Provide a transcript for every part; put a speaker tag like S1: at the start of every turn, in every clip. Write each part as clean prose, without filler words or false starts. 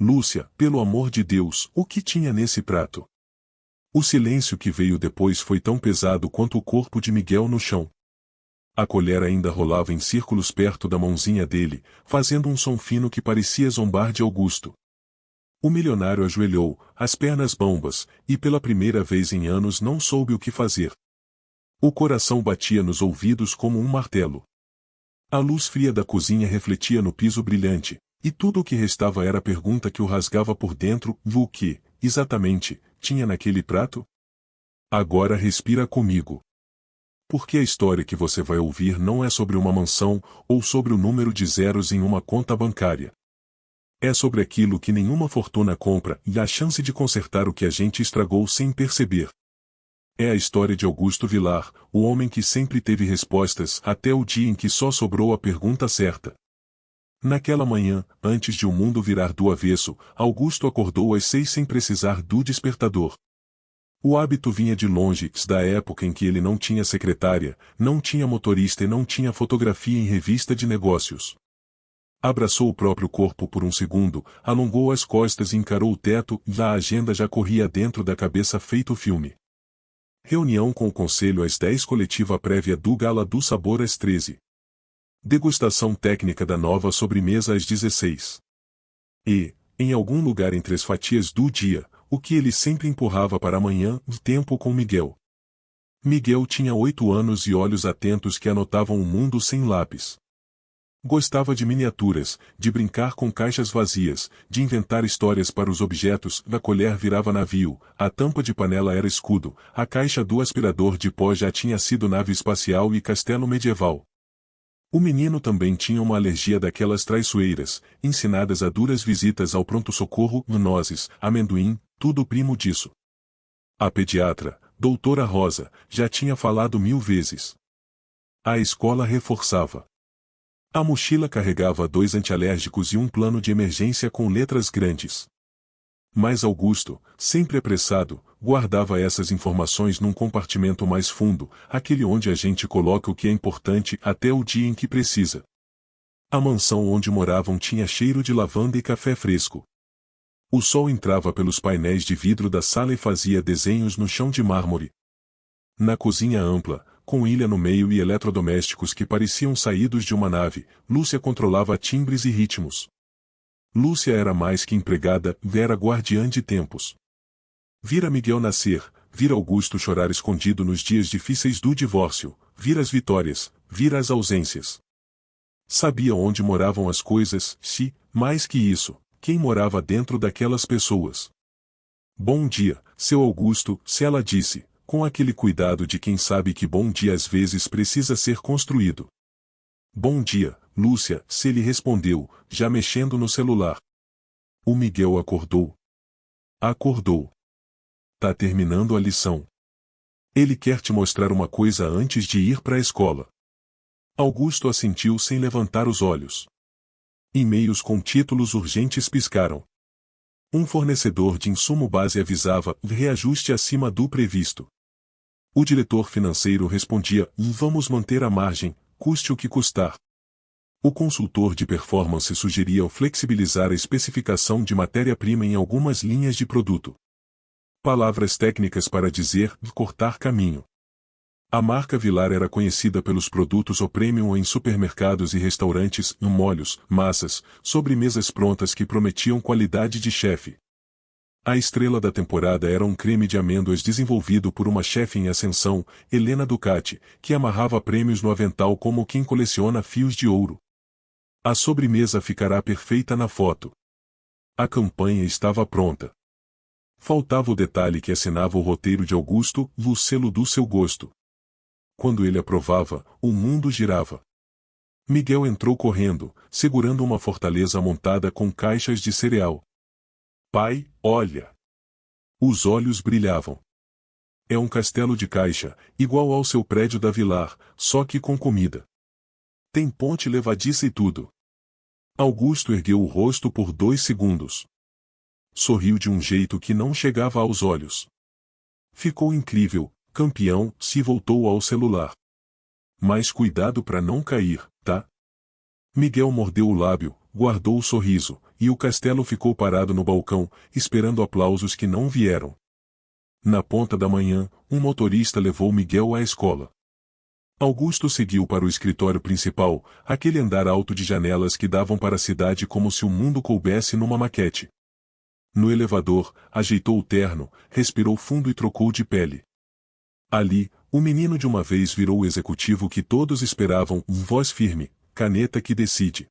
S1: Lúcia, pelo amor de Deus, o que tinha nesse prato? O silêncio que veio depois foi tão pesado quanto o corpo de Miguel no chão. A colher ainda rolava em círculos perto da mãozinha dele, fazendo um som fino que parecia zombar de Augusto. O milionário ajoelhou, as pernas bambas, e pela primeira vez em anos não soube o que fazer. O coração batia nos ouvidos como um martelo. A luz fria da cozinha refletia no piso brilhante, e tudo o que restava era a pergunta que o rasgava por dentro: o que, exatamente, tinha naquele prato? Agora respira comigo. Porque a história que você vai ouvir não é sobre uma mansão, ou sobre o número de zeros em uma conta bancária. É sobre aquilo que nenhuma fortuna compra e a chance de consertar o que a gente estragou sem perceber. É a história de Augusto Vilar, o homem que sempre teve respostas até o dia em que só sobrou a pergunta certa. Naquela manhã, antes de o mundo virar do avesso, Augusto acordou às 6 sem precisar do despertador. O hábito vinha de longe, da época em que ele não tinha secretária, não tinha motorista e não tinha fotografia em revista de negócios. Abraçou o próprio corpo por um segundo, alongou as costas e encarou o teto, e a agenda já corria dentro da cabeça feito filme. Reunião com o conselho às 10, coletiva prévia do Gala do Sabor às 13. Degustação técnica da nova sobremesa às 16. E, em algum lugar entre as fatias do dia, o que ele sempre empurrava para amanhã, tempo com Miguel. Miguel tinha 8 anos e olhos atentos que anotavam o mundo sem lápis. Gostava de miniaturas, de brincar com caixas vazias, de inventar histórias para os objetos. A colher virava navio, a tampa de panela era escudo, a caixa do aspirador de pó já tinha sido nave espacial e castelo medieval. O menino também tinha uma alergia daquelas traiçoeiras, ensinadas a duras visitas ao pronto-socorro, nozes, amendoim, tudo primo disso. A pediatra, doutora Rosa, já tinha falado 1000 vezes. A escola reforçava. A mochila carregava 2 antialérgicos e um plano de emergência com letras grandes. Mas Augusto, sempre apressado, guardava essas informações num compartimento mais fundo, aquele onde a gente coloca o que é importante até o dia em que precisa. A mansão onde moravam tinha cheiro de lavanda e café fresco. O sol entrava pelos painéis de vidro da sala e fazia desenhos no chão de mármore. Na cozinha ampla, com ilha no meio e eletrodomésticos que pareciam saídos de uma nave, Lúcia controlava timbres e ritmos. Lúcia era mais que empregada, era guardiã de tempos. Vira Miguel nascer, vira Augusto chorar escondido nos dias difíceis do divórcio, vira as vitórias, vira as ausências. Sabia onde moravam as coisas, se, mais que isso, quem morava dentro daquelas pessoas. Bom dia, seu Augusto, se ela disse, com aquele cuidado de quem sabe que bom dia às vezes precisa ser construído. Bom dia, Lúcia, se ele respondeu, já mexendo no celular. O Miguel acordou. Acordou. Tá terminando a lição. Ele quer te mostrar uma coisa antes de ir para a escola. Augusto assentiu sem levantar os olhos. E-mails com títulos urgentes piscaram. Um fornecedor de insumo base avisava, reajuste acima do previsto. O diretor financeiro respondia, vamos manter a margem, custe o que custar. O consultor de performance sugeria flexibilizar a especificação de matéria-prima em algumas linhas de produto. Palavras técnicas para dizer, cortar caminho. A marca Vilar era conhecida pelos produtos ao premium em supermercados e restaurantes, molhos, massas, sobremesas prontas que prometiam qualidade de chefe. A estrela da temporada era um creme de amêndoas desenvolvido por uma chefe em ascensão, Helena Ducati, que amarrava prêmios no avental como quem coleciona fios de ouro. A sobremesa ficará perfeita na foto. A campanha estava pronta. Faltava o detalhe que assinava o roteiro de Augusto, o selo do seu gosto. Quando ele aprovava, o mundo girava. Miguel entrou correndo, segurando uma fortaleza montada com caixas de cereal. Pai, olha! Os olhos brilhavam. É um castelo de caixa, igual ao seu prédio da Vilar, só que com comida. Tem ponte levadiça e tudo. Augusto ergueu o rosto por 2 segundos. Sorriu de um jeito que não chegava aos olhos. Ficou incrível, campeão, se voltou ao celular. Mas cuidado para não cair, tá? Miguel mordeu o lábio, guardou o sorriso, e o castelo ficou parado no balcão, esperando aplausos que não vieram. Na ponta da manhã, um motorista levou Miguel à escola. Augusto seguiu para o escritório principal, aquele andar alto de janelas que davam para a cidade como se o mundo coubesse numa maquete. No elevador, ajeitou o terno, respirou fundo e trocou de pele. Ali, o menino de uma vez virou o executivo que todos esperavam, voz firme, caneta que decide.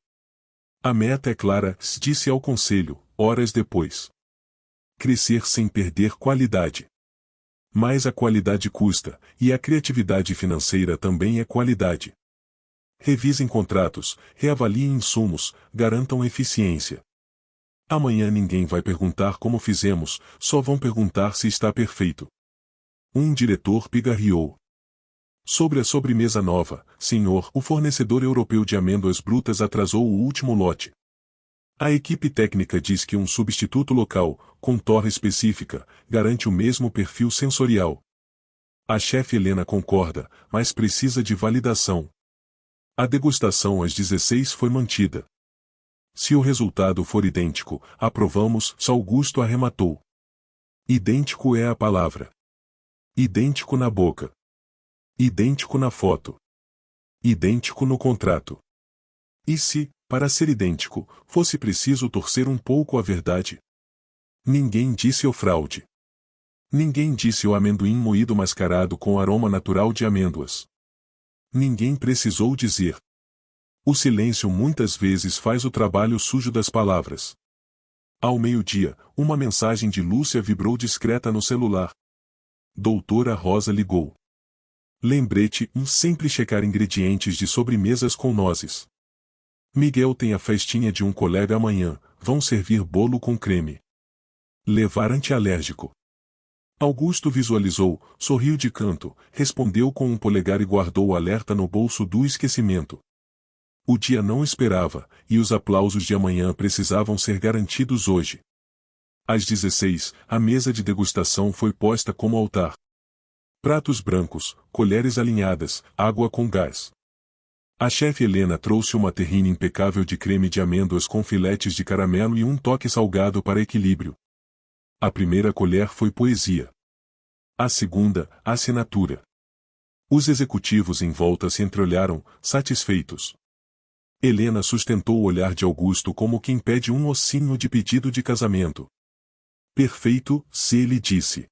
S1: A meta é clara, disse ao conselho, horas depois. Crescer sem perder qualidade. Mas a qualidade custa, e a criatividade financeira também é qualidade. Revisem contratos, reavaliem insumos, garantam eficiência. Amanhã ninguém vai perguntar como fizemos, só vão perguntar se está perfeito. Um diretor pigarreou. Sobre a sobremesa nova, senhor, o fornecedor europeu de amêndoas brutas atrasou o último lote. A equipe técnica diz que um substituto local, com torre específica, garante o mesmo perfil sensorial. A chefe Helena concorda, mas precisa de validação. A degustação às 16 foi mantida. Se o resultado for idêntico, aprovamos, Augusto arrematou. Idêntico é a palavra. Idêntico na boca. Idêntico na foto. Idêntico no contrato. E se, para ser idêntico, fosse preciso torcer um pouco a verdade? Ninguém disse o fraude. Ninguém disse o amendoim moído mascarado com aroma natural de amêndoas. Ninguém precisou dizer. O silêncio muitas vezes faz o trabalho sujo das palavras. Ao meio-dia, uma mensagem de Lúcia vibrou discreta no celular. Doutora Rosa ligou. Lembrete, sempre checar ingredientes de sobremesas com nozes. Miguel tem a festinha de um colega amanhã, vão servir bolo com creme. Levar antialérgico. Augusto visualizou, sorriu de canto, respondeu com um polegar e guardou o alerta no bolso do esquecimento. O dia não esperava, e os aplausos de amanhã precisavam ser garantidos hoje. Às 16, a mesa de degustação foi posta como altar. Pratos brancos, colheres alinhadas, água com gás. A chefe Helena trouxe uma terrine impecável de creme de amêndoas com filetes de caramelo e um toque salgado para equilíbrio. A primeira colher foi poesia. A segunda, assinatura. Os executivos em volta se entreolharam, satisfeitos. Helena sustentou o olhar de Augusto como quem pede um ossinho de pedido de casamento. Perfeito, se ele disse.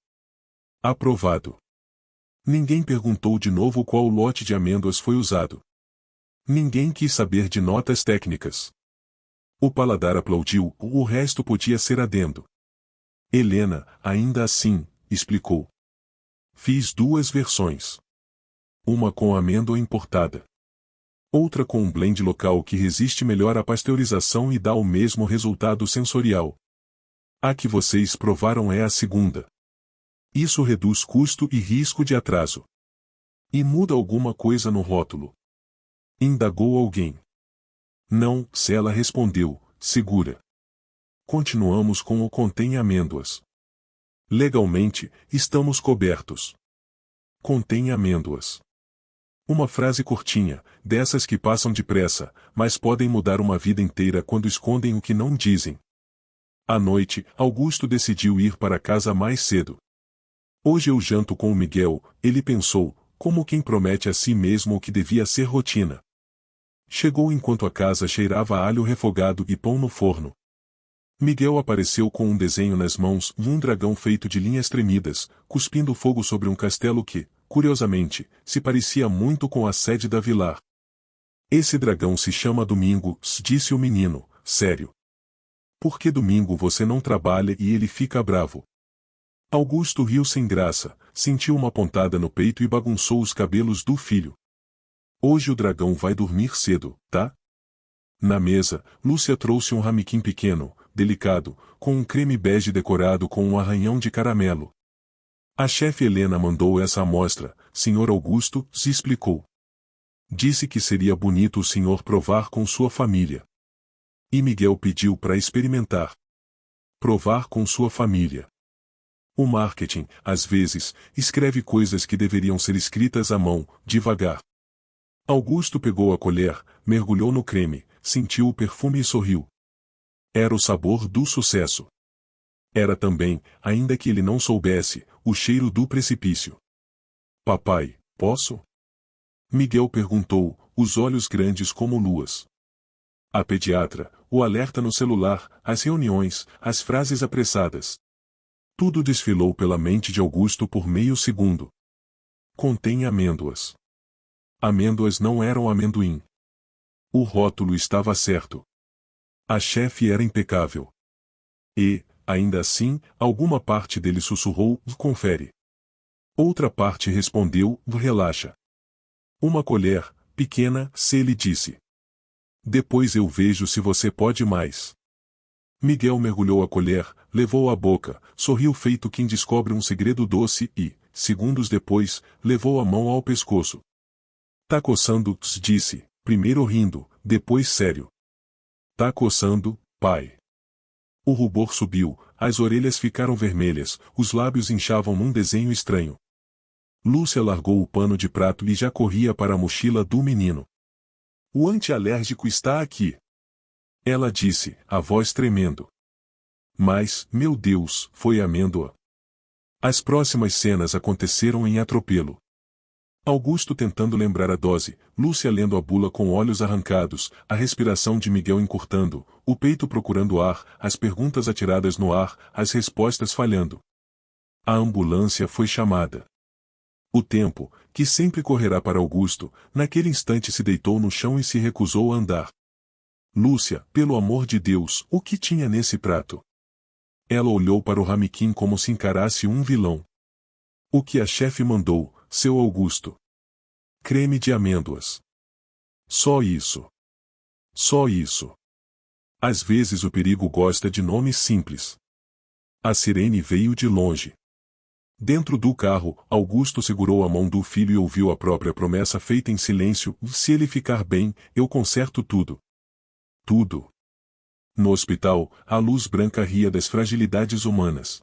S1: Aprovado. Ninguém perguntou de novo qual lote de amêndoas foi usado. Ninguém quis saber de notas técnicas. O paladar aplaudiu, o resto podia ser adendo. Helena, ainda assim, explicou. Fiz 2 versões. Uma com amêndoa importada. Outra com um blend local que resiste melhor à pasteurização e dá o mesmo resultado sensorial. A que vocês provaram é a segunda. Isso reduz custo e risco de atraso. E muda alguma coisa no rótulo? Indagou alguém. Não, se ela respondeu, segura. Continuamos com o contém amêndoas. Legalmente, estamos cobertos. Contém amêndoas. Uma frase curtinha, dessas que passam depressa, mas podem mudar uma vida inteira quando escondem o que não dizem. À noite, Augusto decidiu ir para casa mais cedo. Hoje eu janto com o Miguel, ele pensou, como quem promete a si mesmo o que devia ser rotina. Chegou enquanto a casa cheirava a alho refogado e pão no forno. Miguel apareceu com um desenho nas mãos, um dragão feito de linhas tremidas, cuspindo fogo sobre um castelo que, curiosamente, se parecia muito com a sede da Vilar. Esse dragão se chama Domingo, disse o menino, sério. Por que domingo você não trabalha e ele fica bravo? Augusto riu sem graça, sentiu uma pontada no peito e bagunçou os cabelos do filho. Hoje o dragão vai dormir cedo, tá? Na mesa, Lúcia trouxe um ramequim pequeno, delicado, com um creme bege decorado com um arranhão de caramelo. A chefe Helena mandou essa amostra, Sr. Augusto, se explicou. Disse que seria bonito o senhor provar com sua família. E Miguel pediu para experimentar. Provar com sua família. O marketing, às vezes, escreve coisas que deveriam ser escritas à mão, devagar. Augusto pegou a colher, mergulhou no creme, sentiu o perfume e sorriu. Era o sabor do sucesso. Era também, ainda que ele não soubesse, o cheiro do precipício. Papai, posso? Miguel perguntou, os olhos grandes como luas. A pediatra, o alerta no celular, as reuniões, as frases apressadas. Tudo desfilou pela mente de Augusto por meio segundo. Contém amêndoas. Amêndoas não eram amendoim. O rótulo estava certo. A chefe era impecável. E, ainda assim, alguma parte dele sussurrou, confere. Outra parte respondeu, relaxa. Uma colher, pequena, se ele disse. Depois eu vejo se você pode mais. Miguel mergulhou a colher, levou à boca, sorriu feito quem descobre um segredo doce e, segundos depois, levou a mão ao pescoço. Tá coçando, disse, primeiro rindo, depois sério. Tá coçando, pai. O rubor subiu, as orelhas ficaram vermelhas, os lábios inchavam num desenho estranho. Lúcia largou o pano de prato e já corria para a mochila do menino. O antialérgico está aqui. Ela disse, a voz tremendo. Mas, meu Deus, foi amêndoa. As próximas cenas aconteceram em atropelo. Augusto tentando lembrar a dose, Lúcia lendo a bula com olhos arrancados, a respiração de Miguel encurtando, o peito procurando ar, as perguntas atiradas no ar, as respostas falhando. A ambulância foi chamada. O tempo, que sempre correrá para Augusto, naquele instante se deitou no chão e se recusou a andar. Lúcia, pelo amor de Deus, o que tinha nesse prato? Ela olhou para o ramequim como se encarasse um vilão. O que a chefe mandou, seu Augusto? Creme de amêndoas. Só isso. Só isso. Às vezes o perigo gosta de nomes simples. A sirene veio de longe. Dentro do carro, Augusto segurou a mão do filho e ouviu a própria promessa feita em silêncio, se ele ficar bem, eu conserto tudo. Tudo. No hospital, a luz branca ria das fragilidades humanas.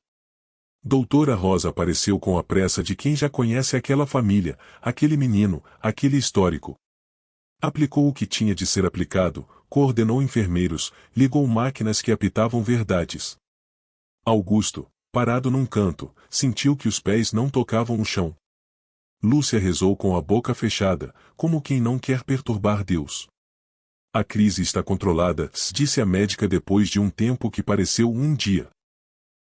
S1: Doutora Rosa apareceu com a pressa de quem já conhece aquela família, aquele menino, aquele histórico. Aplicou o que tinha de ser aplicado, coordenou enfermeiros, ligou máquinas que apitavam verdades. Augusto, parado num canto, sentiu que os pés não tocavam o chão. Lúcia rezou com a boca fechada, como quem não quer perturbar Deus. A crise está controlada, disse a médica depois de um tempo que pareceu um dia.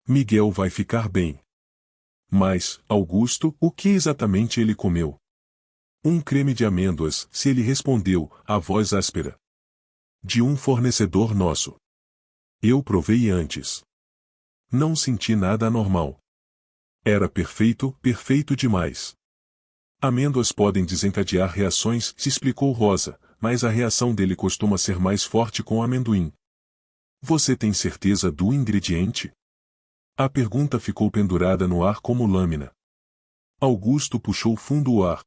S1: Miguel vai ficar bem. Mas, Augusto, o que exatamente ele comeu? Um creme de amêndoas, se ele respondeu, a voz áspera. De um fornecedor nosso. Eu provei antes. Não senti nada anormal. Era perfeito, perfeito demais. Amêndoas podem desencadear reações, se explicou Rosa, mas a reação dele costuma ser mais forte com amendoim. Você tem certeza do ingrediente? A pergunta ficou pendurada no ar como lâmina. Augusto puxou fundo o ar.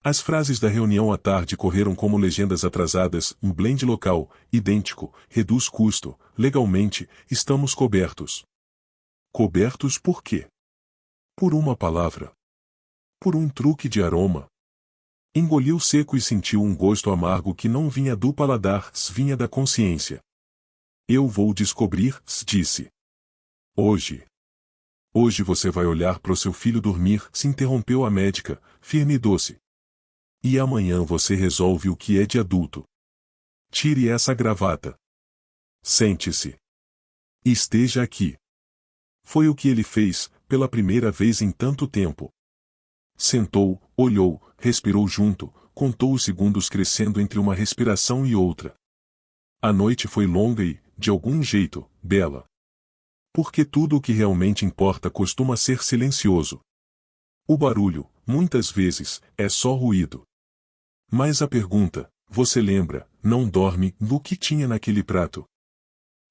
S1: As frases da reunião à tarde correram como legendas atrasadas, um blend local, idêntico, reduz custo, legalmente, estamos cobertos. Cobertos por quê? Por uma palavra. Por um truque de aroma. Engoliu seco e sentiu um gosto amargo que não vinha do paladar, vinha da consciência. Eu vou descobrir, disse. Hoje. Hoje você vai olhar para o seu filho dormir, se interrompeu a médica, firme e doce. E amanhã você resolve o que é de adulto. Tire essa gravata. Sente-se. Esteja aqui. Foi o que ele fez, pela primeira vez em tanto tempo. Sentou, olhou, respirou junto, contou os segundos crescendo entre uma respiração e outra. A noite foi longa e, de algum jeito, bela. Porque tudo o que realmente importa costuma ser silencioso. O barulho, muitas vezes, é só ruído. Mas a pergunta, você lembra, não dorme, do que tinha naquele prato?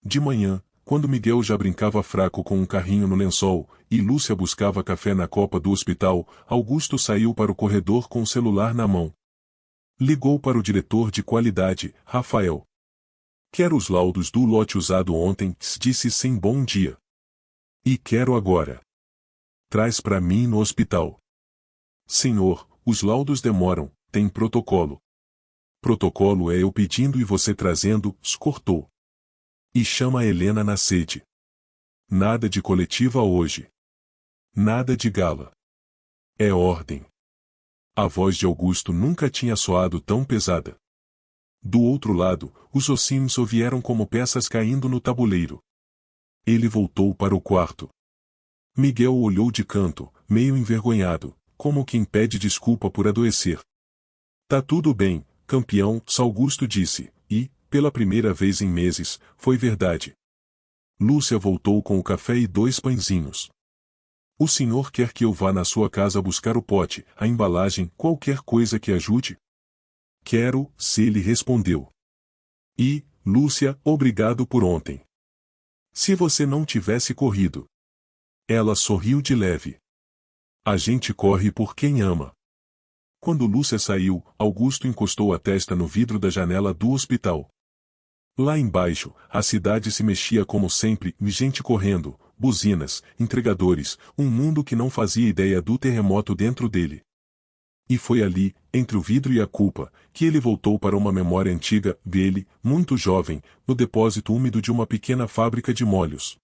S1: De manhã, quando Miguel já brincava fraco com um carrinho no lençol, e Lúcia buscava café na copa do hospital, Augusto saiu para o corredor com o celular na mão. Ligou para o diretor de qualidade, Rafael. Quero os laudos do lote usado ontem, disse sem bom dia. E quero agora. Traz para mim no hospital. Senhor, os laudos demoram, tem protocolo. Protocolo é eu pedindo e você trazendo, cortou. E chama a Helena na sede. Nada de coletiva hoje. Nada de gala. É ordem. A voz de Augusto nunca tinha soado tão pesada. Do outro lado, os ossinhos vieram como peças caindo no tabuleiro. Ele voltou para o quarto. Miguel o olhou de canto, meio envergonhado, como quem pede desculpa por adoecer. Tá tudo bem, campeão, Augusto disse, e, pela primeira vez em meses, foi verdade. Lúcia voltou com o café e 2 pãezinhos. O senhor quer que eu vá na sua casa buscar o pote, a embalagem, qualquer coisa que ajude? Quero, se ele respondeu. E, Lúcia, obrigado por ontem. Se você não tivesse corrido. Ela sorriu de leve. A gente corre por quem ama. Quando Lúcia saiu, Augusto encostou a testa no vidro da janela do hospital. Lá embaixo, a cidade se mexia como sempre, gente correndo, buzinas, entregadores, um mundo que não fazia ideia do terremoto dentro dele. E foi ali, entre o vidro e a culpa, que ele voltou para uma memória antiga dele, muito jovem, no depósito úmido de uma pequena fábrica de molhos.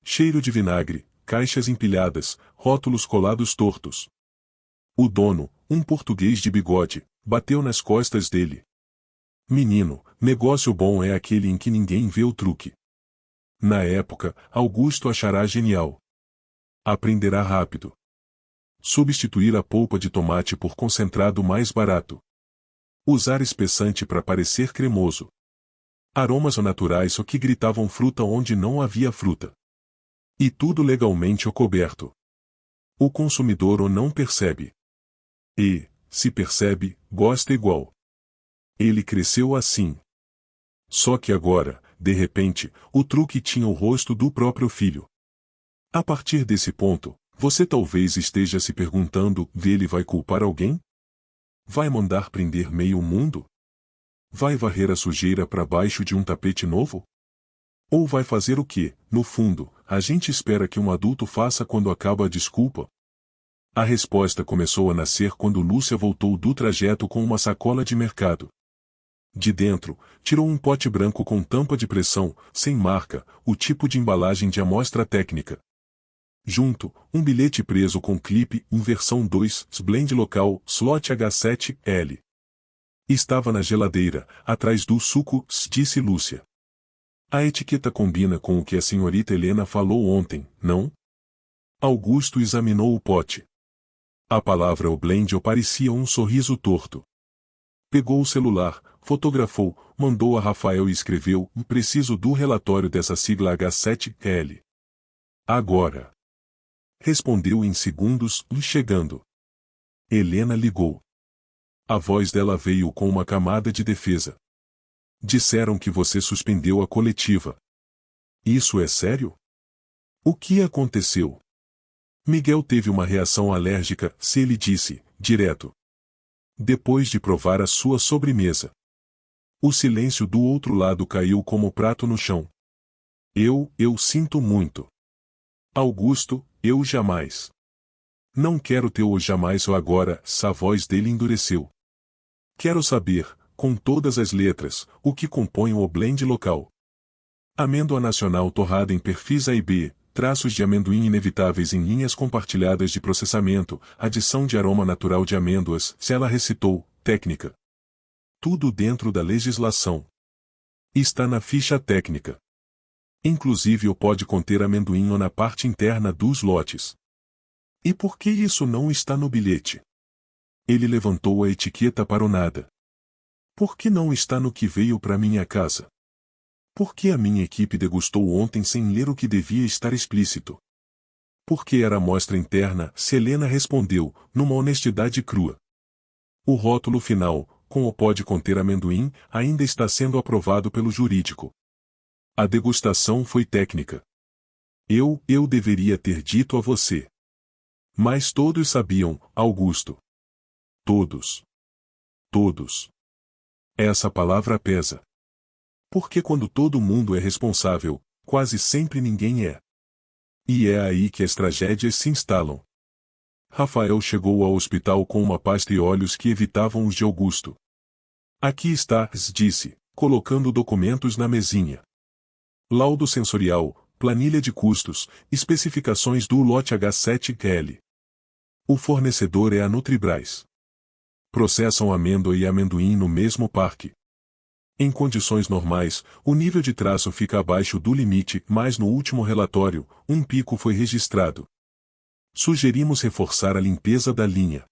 S1: Cheiro de vinagre, caixas empilhadas, rótulos colados tortos. O dono, um português de bigode, bateu nas costas dele. Menino, negócio bom é aquele em que ninguém vê o truque. Na época, Augusto achará genial. Aprenderá rápido. Substituir a polpa de tomate por concentrado mais barato. Usar espessante para parecer cremoso. Aromas naturais o que gritavam fruta onde não havia fruta. E tudo legalmente coberto. O consumidor o não percebe. E, se percebe, gosta igual. Ele cresceu assim. Só que agora, de repente, o truque tinha o rosto do próprio filho. A partir desse ponto, você talvez esteja se perguntando, ele vai culpar alguém? Vai mandar prender meio mundo? Vai varrer a sujeira para baixo de um tapete novo? Ou vai fazer o que, no fundo, a gente espera que um adulto faça quando acaba a desculpa? A resposta começou a nascer quando Lúcia voltou do trajeto com uma sacola de mercado. De dentro, tirou um pote branco com tampa de pressão, sem marca, o tipo de embalagem de amostra técnica. Junto, um bilhete preso com clipe, em versão 2, blend local, slot H7L. Estava na geladeira, atrás do suco, disse Lúcia. A etiqueta combina com o que a senhorita Helena falou ontem, não? Augusto examinou o pote. A palavra blend parecia um sorriso torto. Pegou o celular, fotografou, mandou a Rafael e escreveu, preciso do relatório dessa sigla H7L. Agora. Respondeu em segundos, chegando. Helena ligou. A voz dela veio com uma camada de defesa. Disseram que você suspendeu a coletiva. Isso é sério? O que aconteceu? Miguel teve uma reação alérgica, se ele disse, direto. Depois de provar a sua sobremesa. O silêncio do outro lado caiu como prato no chão. Eu sinto muito. Augusto, eu jamais. Não quero teu jamais ou agora, a voz dele endureceu. Quero saber, com todas as letras, o que compõe o blend local. Amêndoa nacional torrada em perfis A e B, traços de amendoim inevitáveis em linhas compartilhadas de processamento, adição de aroma natural de amêndoas, se ela recitou, técnica. Tudo dentro da legislação. Está na ficha técnica. Inclusive o pode conter amendoim na parte interna dos lotes. E por que isso não está no bilhete? Ele levantou a etiqueta para o nada. Por que não está no que veio para minha casa? Por que a minha equipe degustou ontem sem ler o que devia estar explícito? Porque era amostra interna, Selena respondeu, numa honestidade crua. O rótulo final, com o pode conter amendoim, ainda está sendo aprovado pelo jurídico. A degustação foi técnica. Eu deveria ter dito a você. Mas todos sabiam, Augusto. Todos. Todos. Essa palavra pesa. Porque quando todo mundo é responsável, quase sempre ninguém é. E é aí que as tragédias se instalam. Rafael chegou ao hospital com uma pasta e olhos que evitavam os de Augusto. Aqui está, disse, colocando documentos na mesinha. Laudo sensorial, planilha de custos, especificações do lote H7L. O fornecedor é a Nutribras. Processam amêndoa e amendoim no mesmo parque. Em condições normais, o nível de traço fica abaixo do limite, mas no último relatório, um pico foi registrado. Sugerimos reforçar a limpeza da linha.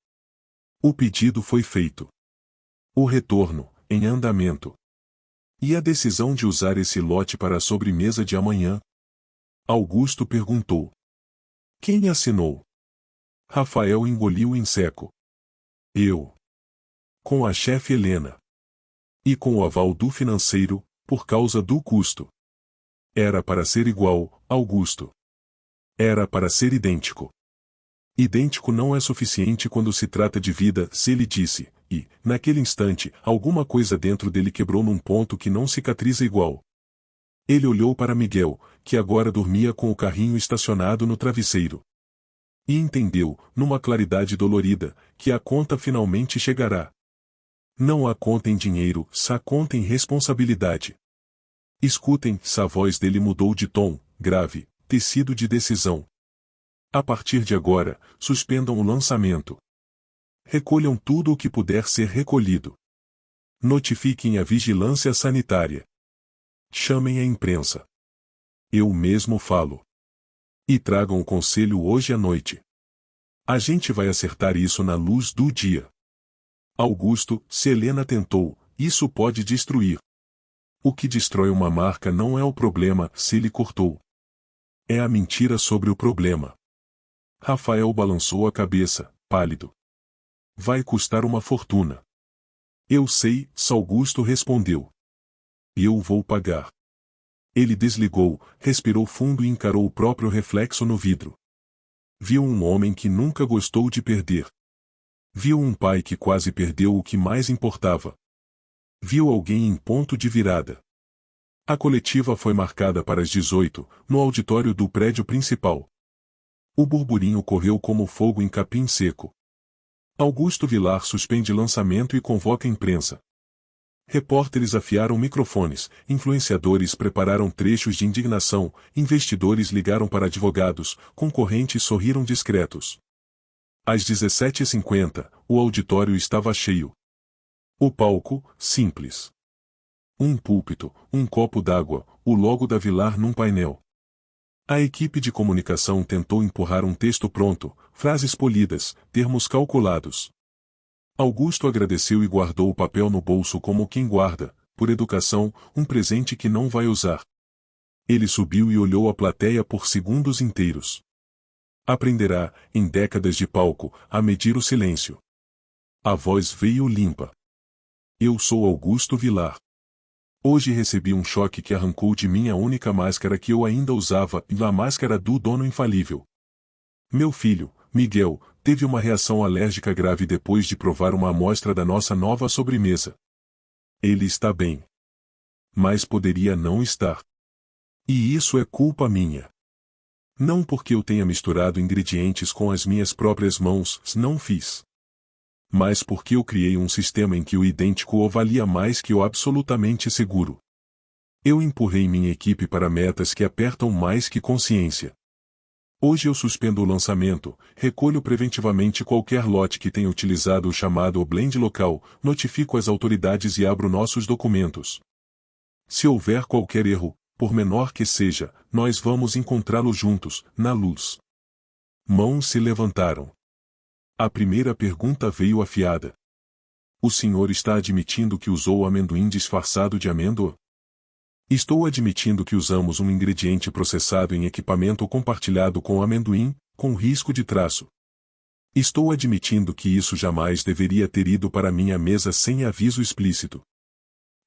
S1: O pedido foi feito. O retorno, em andamento. E a decisão de usar esse lote para a sobremesa de amanhã? Augusto perguntou. Quem assinou? Rafael engoliu em seco. Eu. Com a chefe Helena. E com o aval do financeiro, por causa do custo. Era para ser igual, Augusto. Era para ser idêntico. Idêntico não é suficiente quando se trata de vida, se ele disse, e, naquele instante, alguma coisa dentro dele quebrou num ponto que não cicatriza igual. Ele olhou para Miguel, que agora dormia com o carrinho estacionado no travesseiro. E entendeu, numa claridade dolorida, que a conta finalmente chegará. Não há conta em dinheiro, há conta em responsabilidade. Escutem, a voz dele mudou de tom, grave, tecido de decisão. A partir de agora, suspendam o lançamento. Recolham tudo o que puder ser recolhido. Notifiquem a vigilância sanitária. Chamem a imprensa. Eu mesmo falo. E tragam o conselho hoje à noite. A gente vai acertar isso na luz do dia. Augusto, se Helena tentou, isso pode destruir. O que destrói uma marca não é o problema, se ele cortou. É a mentira sobre o problema. Rafael balançou a cabeça, pálido. Vai custar uma fortuna. Eu sei, Augusto respondeu. Eu vou pagar. Ele desligou, respirou fundo e encarou o próprio reflexo no vidro. Viu um homem que nunca gostou de perder. Viu um pai que quase perdeu o que mais importava. Viu alguém em ponto de virada. A coletiva foi marcada para as 18, no auditório do prédio principal. O burburinho correu como fogo em capim seco. Augusto Vilar suspende lançamento e convoca imprensa. Repórteres afiaram microfones, influenciadores prepararam trechos de indignação, investidores ligaram para advogados, concorrentes sorriram discretos. Às 17h50, o auditório estava cheio. O palco, simples. Um púlpito, um copo d'água, o logo da Vilar num painel. A equipe de comunicação tentou empurrar um texto pronto, frases polidas, termos calculados. Augusto agradeceu e guardou o papel no bolso como quem guarda, por educação, um presente que não vai usar. Ele subiu e olhou a plateia por segundos inteiros. Aprenderá, em décadas de palco, a medir o silêncio. A voz veio limpa. Eu sou Augusto Vilar. Hoje recebi um choque que arrancou de mim a única máscara que eu ainda usava, a máscara do dono infalível. Meu filho, Miguel, teve uma reação alérgica grave depois de provar uma amostra da nossa nova sobremesa. Ele está bem. Mas poderia não estar. E isso é culpa minha. Não porque eu tenha misturado ingredientes com as minhas próprias mãos, não fiz. Mas porque eu criei um sistema em que o idêntico valia mais que o absolutamente seguro. Eu empurrei minha equipe para metas que apertam mais que consciência. Hoje eu suspendo o lançamento, recolho preventivamente qualquer lote que tenha utilizado o chamado blend local, notifico as autoridades e abro nossos documentos. Se houver qualquer erro, por menor que seja, nós vamos encontrá-lo juntos, na luz. Mãos se levantaram. A primeira pergunta veio afiada. O senhor está admitindo que usou amendoim disfarçado de amêndoa? Estou admitindo que usamos um ingrediente processado em equipamento compartilhado com amendoim, com risco de traço. Estou admitindo que isso jamais deveria ter ido para minha mesa sem aviso explícito.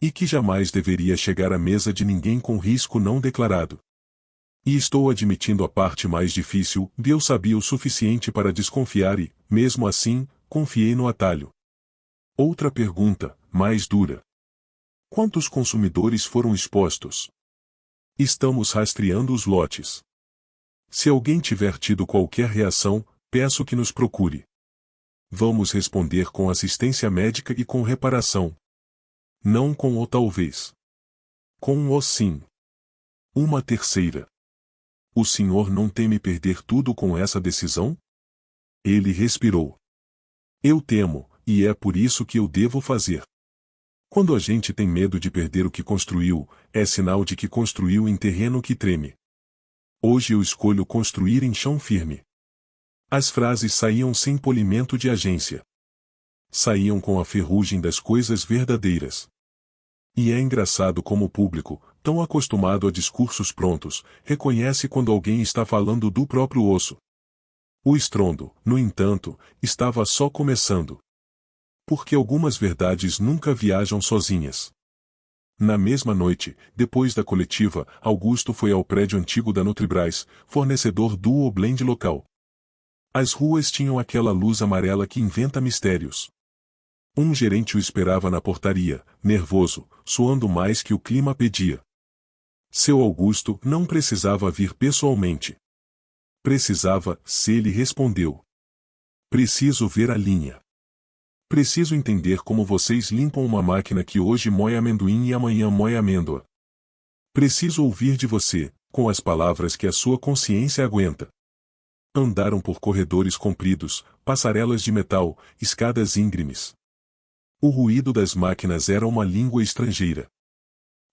S1: E que jamais deveria chegar à mesa de ninguém com risco não declarado. E estou admitindo a parte mais difícil, eu sabia o suficiente para desconfiar e, mesmo assim, confiei no atalho. Outra pergunta, mais dura. Quantos consumidores foram expostos? Estamos rastreando os lotes. Se alguém tiver tido qualquer reação, peço que nos procure. Vamos responder com assistência médica e com reparação. Não com o talvez. Com o sim. Uma terceira. O senhor não teme perder tudo com essa decisão? Ele respirou. Eu temo, e é por isso que eu devo fazer. Quando a gente tem medo de perder o que construiu, é sinal de que construiu em terreno que treme. Hoje eu escolho construir em chão firme. As frases saíam sem polimento de agência. Saíam com a ferrugem das coisas verdadeiras. E é engraçado como o público, tão acostumado a discursos prontos, reconhece quando alguém está falando do próprio osso. O estrondo, no entanto, estava só começando. Porque algumas verdades nunca viajam sozinhas. Na mesma noite, depois da coletiva, Augusto foi ao prédio antigo da Nutribras, fornecedor do Oblend local. As ruas tinham aquela luz amarela que inventa mistérios. Um gerente o esperava na portaria, nervoso, suando mais que o clima pedia. Seu Augusto não precisava vir pessoalmente. Precisava, se ele respondeu. Preciso ver a linha. Preciso entender como vocês limpam uma máquina que hoje moe amendoim e amanhã moe amêndoa. Preciso ouvir de você, com as palavras que a sua consciência aguenta. Andaram por corredores compridos, passarelas de metal, escadas íngremes. O ruído das máquinas era uma língua estrangeira.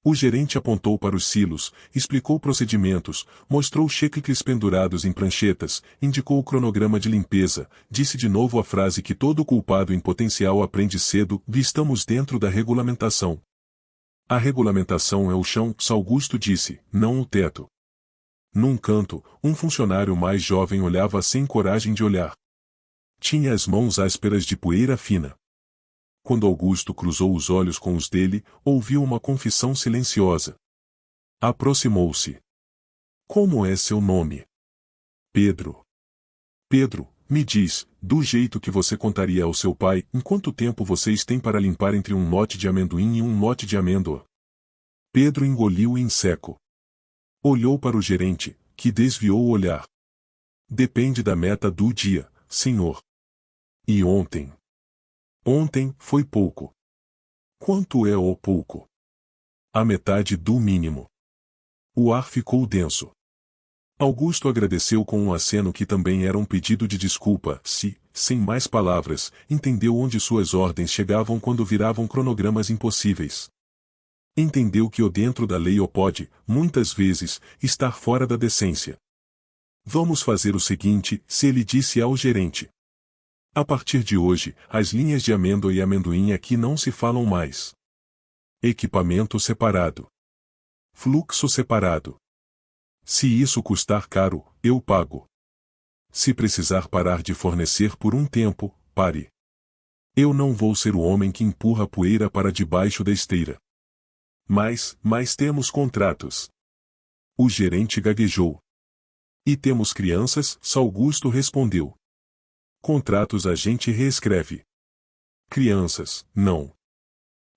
S1: O gerente apontou para os silos, explicou procedimentos, mostrou cheques pendurados em pranchetas, indicou o cronograma de limpeza, disse de novo a frase que todo culpado em potencial aprende cedo: estamos dentro da regulamentação. A regulamentação é o chão, Augusto disse, não o teto. Num canto, um funcionário mais jovem olhava sem coragem de olhar. Tinha as mãos ásperas de poeira fina. Quando Augusto cruzou os olhos com os dele, ouviu uma confissão silenciosa. Aproximou-se. Como é seu nome? Pedro. Pedro, me diz, do jeito que você contaria ao seu pai, em quanto tempo vocês têm para limpar entre um lote de amendoim e um lote de amêndoa? Pedro engoliu em seco. Olhou para o gerente, que desviou o olhar. Depende da meta do dia, senhor. E ontem? Ontem foi pouco. Quanto é o pouco? A metade do mínimo. O ar ficou denso. Augusto agradeceu com um aceno que também era um pedido de desculpa, se, sem mais palavras, entendeu onde suas ordens chegavam quando viravam cronogramas impossíveis. Entendeu que o dentro da lei o pode, muitas vezes, estar fora da decência. Vamos fazer o seguinte, se ele disse ao gerente. A partir de hoje, as linhas de amêndoa e amendoim aqui não se falam mais. Equipamento separado. Fluxo separado. Se isso custar caro, eu pago. Se precisar parar de fornecer por um tempo, pare. Eu não vou ser o homem que empurra a poeira para debaixo da esteira. Mas temos contratos. O gerente gaguejou. E temos crianças, Augusto respondeu. Contratos a gente reescreve. Crianças, não.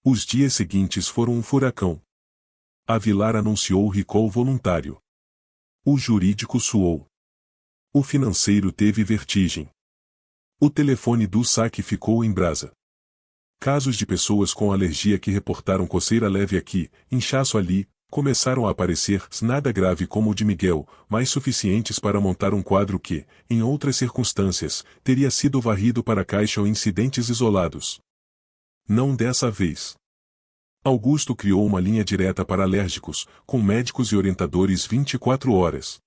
S1: Os dias seguintes foram um furacão. A Vilar anunciou recall voluntário. O jurídico suou. O financeiro teve vertigem. O telefone do saque ficou em brasa. Casos de pessoas com alergia que reportaram coceira leve aqui, inchaço ali, começaram a aparecer, nada grave como o de Miguel, mas suficientes para montar um quadro que, em outras circunstâncias, teria sido varrido para caixa ou incidentes isolados. Não dessa vez. Augusto criou uma linha direta para alérgicos, com médicos e orientadores 24 horas.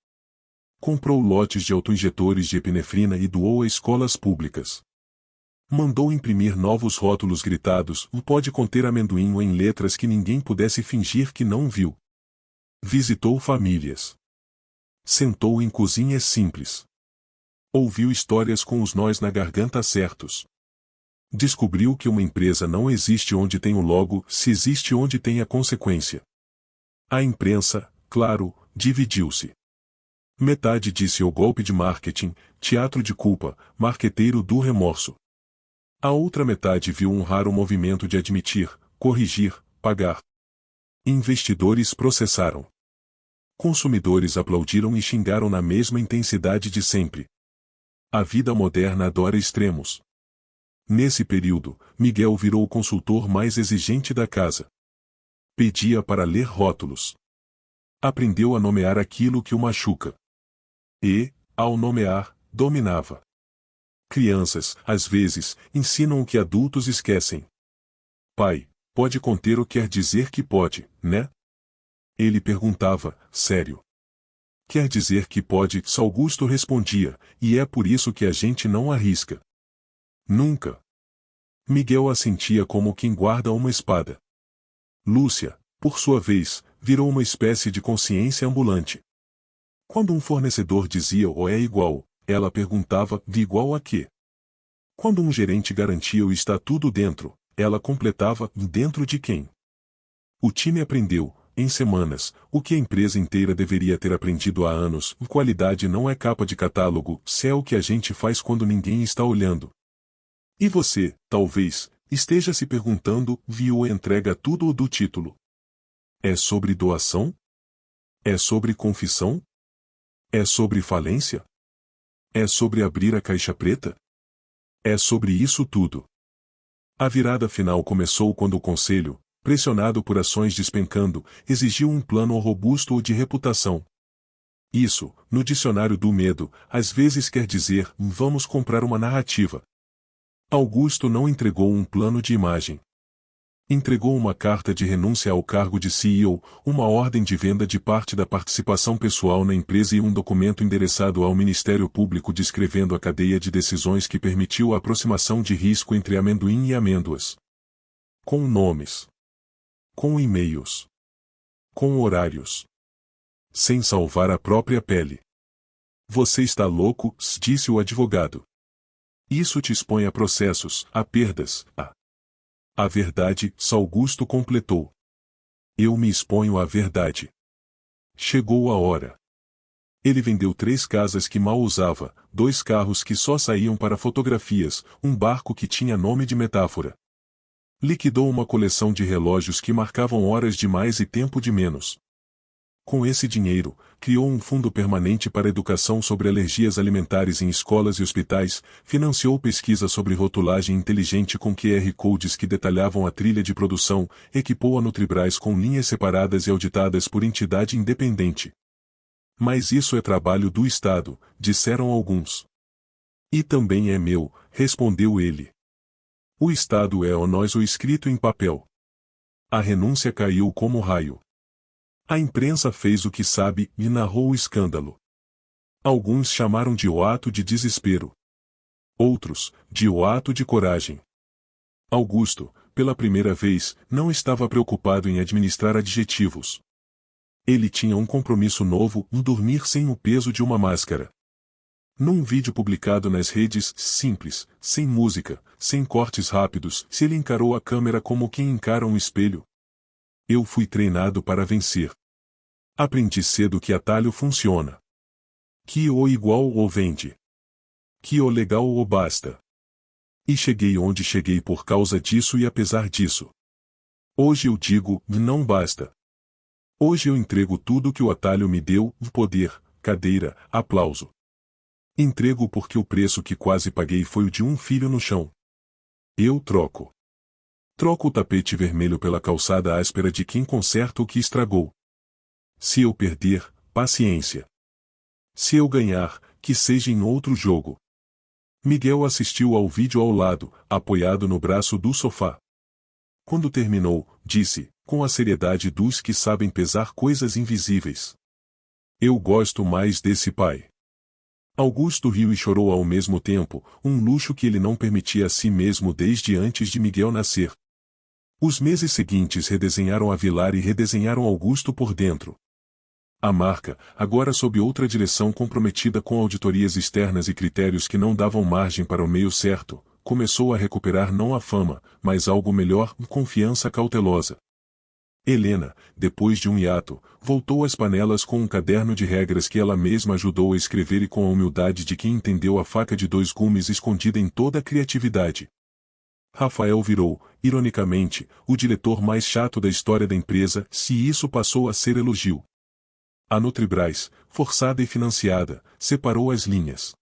S1: Comprou lotes de autoinjetores de epinefrina e doou a escolas públicas. Mandou imprimir novos rótulos gritados: pode conter amendoim, ou em letras que ninguém pudesse fingir que não viu. Visitou famílias. Sentou em cozinhas simples. Ouviu histórias com os nós na garganta certos. Descobriu que uma empresa não existe onde tem o logo, se existe onde tem a consequência. A imprensa, claro, dividiu-se. Metade disse o golpe de marketing, teatro de culpa, marqueteiro do remorso. A outra metade viu um raro movimento de admitir, corrigir, pagar. Investidores processaram. Consumidores aplaudiram e xingaram na mesma intensidade de sempre. A vida moderna adora extremos. Nesse período, Miguel virou o consultor mais exigente da casa. Pedia para ler rótulos. Aprendeu a nomear aquilo que o machuca. E, ao nomear, dominava. Crianças, às vezes, ensinam o que adultos esquecem. Pai, pode conter o que quer dizer que pode, né? Ele perguntava, sério. Quer dizer que pode, Augusto respondia, e é por isso que a gente não arrisca. Nunca. Miguel assentia como quem guarda uma espada. Lúcia, por sua vez, virou uma espécie de consciência ambulante. Quando um fornecedor dizia ou é igual, ela perguntava, de igual a quê? Quando um gerente garantia o está tudo dentro, ela completava, dentro de quem? O time aprendeu, em semanas, o que a empresa inteira deveria ter aprendido há anos: qualidade não é capa de catálogo, se é o que a gente faz quando ninguém está olhando. E você, talvez, esteja se perguntando, viu a entrega tudo do título? É sobre doação? É sobre confissão? É sobre falência? É sobre abrir a caixa preta? É sobre isso tudo. A virada final começou quando o conselho, pressionado por ações despencando, exigiu um plano robusto ou de reputação. Isso, no dicionário do medo, às vezes quer dizer, vamos comprar uma narrativa. Augusto não entregou um plano de imagem. Entregou uma carta de renúncia ao cargo de CEO, uma ordem de venda de parte da participação pessoal na empresa e um documento endereçado ao Ministério Público descrevendo a cadeia de decisões que permitiu a aproximação de risco entre amendoim e amêndoas. Com nomes. Com e-mails. Com horários. Sem salvar a própria pele. Você está louco, disse o advogado. Isso te expõe a processos, a perdas, a verdade, Augusto completou. Eu me exponho à verdade. Chegou a hora. Ele vendeu 3 casas que mal usava, 2 carros que só saíam para fotografias, um barco que tinha nome de metáfora. Liquidou uma coleção de relógios que marcavam horas de mais e tempo de menos. Com esse dinheiro, criou um fundo permanente para educação sobre alergias alimentares em escolas e hospitais, financiou pesquisa sobre rotulagem inteligente com QR Codes que detalhavam a trilha de produção, equipou a Nutribras com linhas separadas e auditadas por entidade independente. Mas isso é trabalho do Estado, disseram alguns. E também é meu, respondeu ele. O Estado é o nós o escrito em papel. A renúncia caiu como raio. A imprensa fez o que sabe e narrou o escândalo. Alguns chamaram de o ato de desespero. Outros, de o ato de coragem. Augusto, pela primeira vez, não estava preocupado em administrar adjetivos. Ele tinha um compromisso novo: dormir sem o peso de uma máscara. Num vídeo publicado nas redes, simples, sem música, sem cortes rápidos, se ele encarou a câmera como quem encara um espelho. Eu fui treinado para vencer. Aprendi cedo que atalho funciona. Que o igual o vende. Que o legal o basta. E cheguei onde cheguei por causa disso e apesar disso. Hoje eu digo, não basta. Hoje eu entrego tudo que o atalho me deu: poder, cadeira, aplauso. Entrego porque o preço que quase paguei foi o de um filho no chão. Eu troco. Troco o tapete vermelho pela calçada áspera de quem conserta o que estragou. Se eu perder, paciência. Se eu ganhar, que seja em outro jogo. Miguel assistiu ao vídeo ao lado, apoiado no braço do sofá. Quando terminou, disse, com a seriedade dos que sabem pesar coisas invisíveis: eu gosto mais desse pai. Augusto riu e chorou ao mesmo tempo, um luxo que ele não permitia a si mesmo desde antes de Miguel nascer. Os meses seguintes redesenharam a Vilar e redesenharam Augusto por dentro. A marca, agora sob outra direção comprometida com auditorias externas e critérios que não davam margem para o meio certo, começou a recuperar não a fama, mas algo melhor: confiança cautelosa. Helena, depois de um hiato, voltou às panelas com um caderno de regras que ela mesma ajudou a escrever e com a humildade de quem entendeu a faca de 2 gumes escondida em toda a criatividade. Rafael virou, ironicamente, o diretor mais chato da história da empresa, se isso passou a ser elogio. A Nutribras, forçada e financiada, separou as linhas.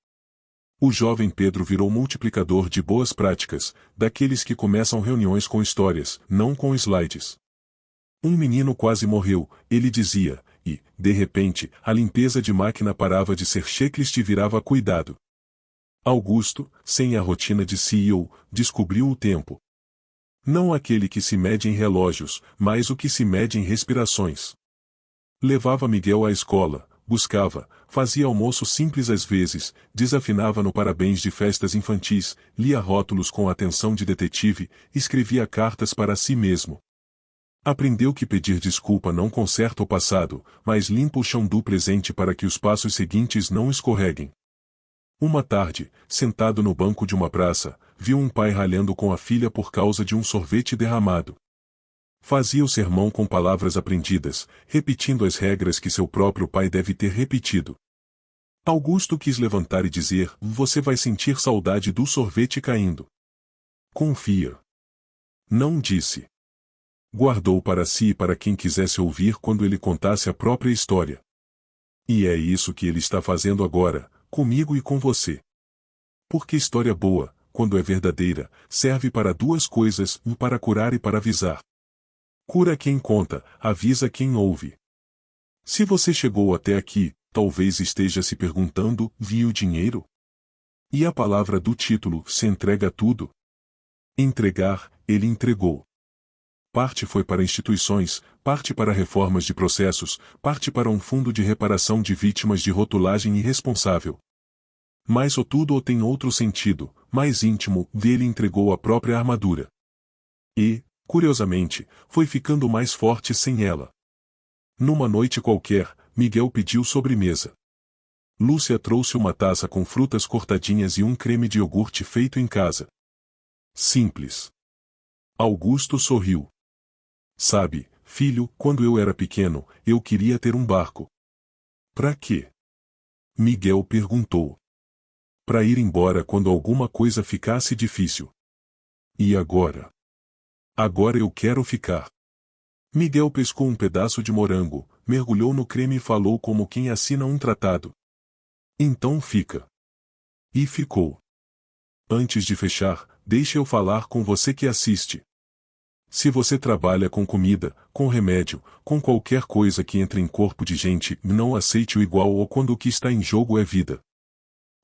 S1: O jovem Pedro virou multiplicador de boas práticas, daqueles que começam reuniões com histórias, não com slides. Um menino quase morreu, ele dizia, e, de repente, a limpeza de máquina parava de ser checklist e virava cuidado. Augusto, sem a rotina de CEO, descobriu o tempo. Não aquele que se mede em relógios, mas o que se mede em respirações. Levava Miguel à escola, buscava, fazia almoço simples às vezes, desafinava no parabéns de festas infantis, lia rótulos com atenção de detetive, escrevia cartas para si mesmo. Aprendeu que pedir desculpa não conserta o passado, mas limpa o chão do presente para que os passos seguintes não escorreguem. Uma tarde, sentado no banco de uma praça, viu um pai ralhando com a filha por causa de um sorvete derramado. Fazia o sermão com palavras aprendidas, repetindo as regras que seu próprio pai deve ter repetido. Augusto quis levantar e dizer: "Você vai sentir saudade do sorvete caindo. Confia." Não disse. Guardou para si e para quem quisesse ouvir quando ele contasse a própria história. E é isso que ele está fazendo agora, comigo e com você. Porque história boa, quando é verdadeira, serve para duas coisas, para curar e para avisar. Cura quem conta, avisa quem ouve. Se você chegou até aqui, talvez esteja se perguntando: vi o dinheiro? E a palavra do título: se entrega tudo? Entregar, ele entregou. Parte foi para instituições, parte para reformas de processos, parte para um fundo de reparação de vítimas de rotulagem irresponsável. Mas o tudo ou tem outro sentido, mais íntimo, dele entregou a própria armadura. E, curiosamente, foi ficando mais forte sem ela. Numa noite qualquer, Miguel pediu sobremesa. Lúcia trouxe uma taça com frutas cortadinhas e um creme de iogurte feito em casa. Simples. Augusto sorriu. Sabe, filho, quando eu era pequeno, eu queria ter um barco. Pra quê? Miguel perguntou. Pra ir embora quando alguma coisa ficasse difícil. E agora? Agora eu quero ficar. Miguel pescou um pedaço de morango, mergulhou no creme e falou como quem assina um tratado. Então fica. E ficou. Antes de fechar, deixe eu falar com você que assiste. Se você trabalha com comida, com remédio, com qualquer coisa que entre em corpo de gente, não aceite o igual ou quando o que está em jogo é vida.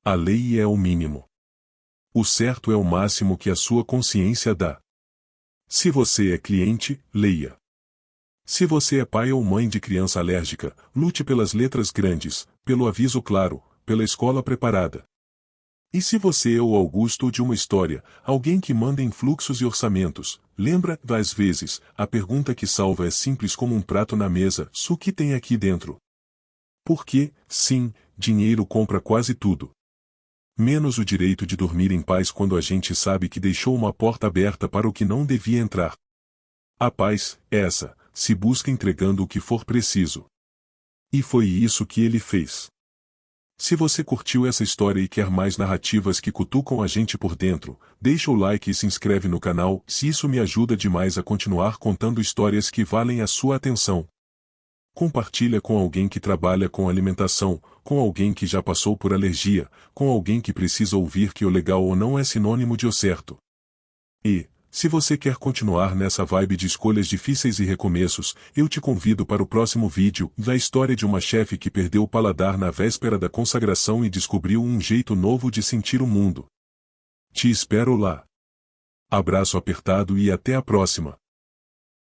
S1: A lei é o mínimo. O certo é o máximo que a sua consciência dá. Se você é cliente, leia. Se você é pai ou mãe de criança alérgica, lute pelas letras grandes, pelo aviso claro, pela escola preparada. E se você é o Augusto de uma história, alguém que manda em fluxos e orçamentos, lembra, às vezes, a pergunta que salva é simples como um prato na mesa: o que tem aqui dentro? Porque, sim, dinheiro compra quase tudo. Menos o direito de dormir em paz quando a gente sabe que deixou uma porta aberta para o que não devia entrar. A paz, essa, se busca entregando o que for preciso. E foi isso que ele fez. Se você curtiu essa história e quer mais narrativas que cutucam a gente por dentro, deixa o like e se inscreve no canal, se isso me ajuda demais a continuar contando histórias que valem a sua atenção. Compartilha com alguém que trabalha com alimentação, com alguém que já passou por alergia, com alguém que precisa ouvir que o legal ou não é sinônimo de o certo. E, se você quer continuar nessa vibe de escolhas difíceis e recomeços, eu te convido para o próximo vídeo, da história de uma chefe que perdeu o paladar na véspera da consagração e descobriu um jeito novo de sentir o mundo. Te espero lá. Abraço apertado e até a próxima.